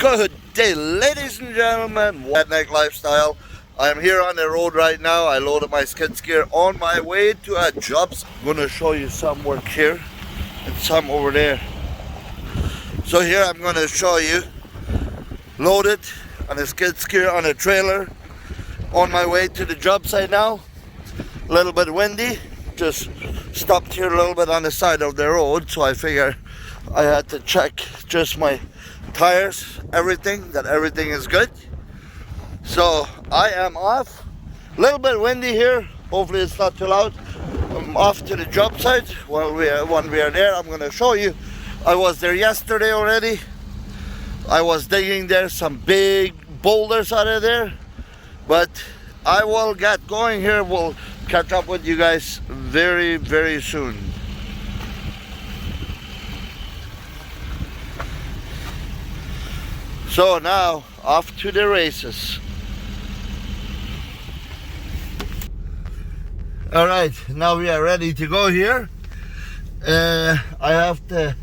Good day, ladies and gentlemen. Redneck Lifestyle. I'm here on the road right now. I loaded my skid steer on my way to a job. I'm going to show you some work here and some over there. So here I'm going to show you loaded on a skid steer on a trailer on my way to the job site now. A little bit windy. Just stopped here a little bit on the side of the road, so I figure I had to check just my tires, everything is good. So I am off. A little bit windy here. Hopefully it's not too loud. I'm off to the job site. When we are there, I'm going to show you. I was there yesterday already. I was digging there some big boulders out of there, but I will get going here. We'll catch up with you guys very, very soon. So now, off to the races. Alright, now we are ready to go here. I have to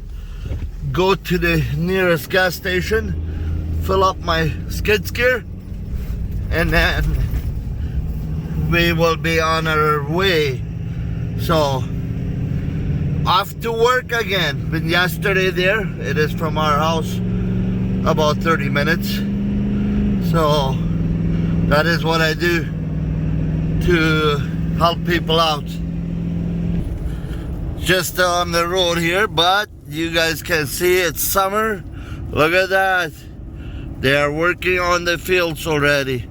go to the nearest gas station, fill up my skid steer, and then we will be on our way. So, off to work again. Been yesterday there. It is from our house about 30 minutes. So that is what I do to help people out. Just on the road here, but you guys can see it's summer. Look at that. They are working on the fields already.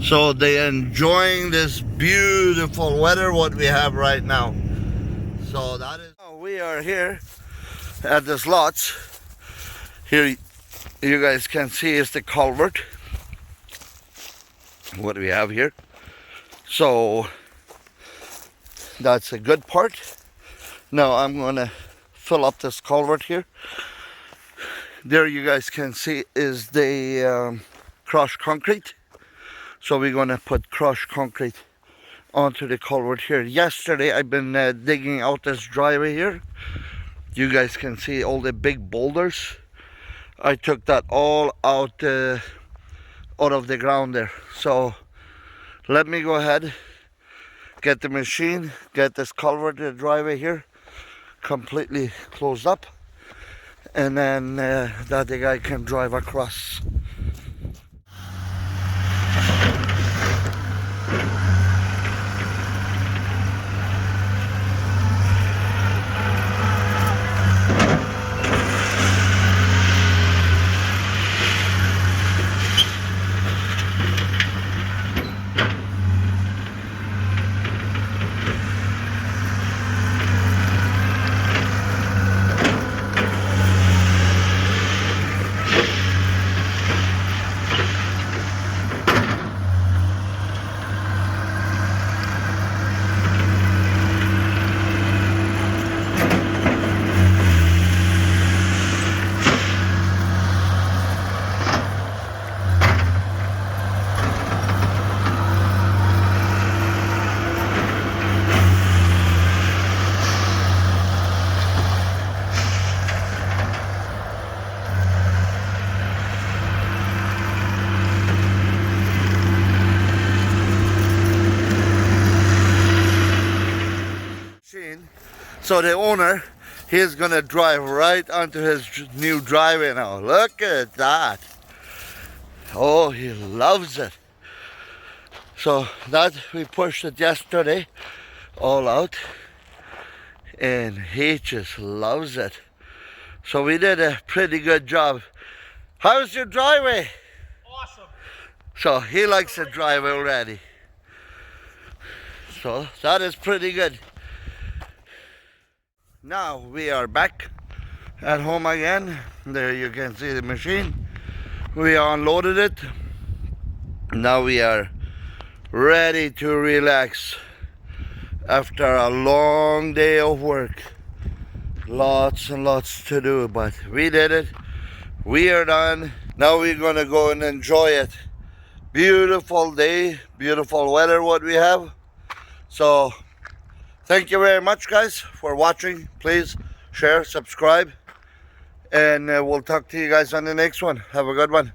So they're enjoying this beautiful weather what we have right now. So that is, we are here at this lot. Here you guys can see is the culvert. What do we have here? So that's a good part. Now I'm gonna fill up this culvert here. There you guys can see is the crushed concrete. So we're gonna put crushed concrete onto the culvert here. Yesterday I've been digging out this driveway here. You guys can see all the big boulders. I took that all out of the ground there. So let me go ahead, get the machine, get this culvert, the driveway here completely closed up, and then that the guy can drive across. So the owner, he's gonna drive right onto his new driveway now. Look at that. Oh, he loves it. So that we pushed it yesterday all out, and he just loves it. So we did a pretty good job. How's your driveway? Awesome. So he likes the driveway already. So that is pretty good. Now we are back at home again. There you can see the machine. We unloaded it. Now we are ready to relax after a long day of work. Lots and lots to do, but we did it. We are done. Now we're gonna go and enjoy it. Beautiful day, beautiful weather what we have. So thank you very much, guys, for watching. Please share, subscribe, And we'll talk to you guys on the next one. Have a good one.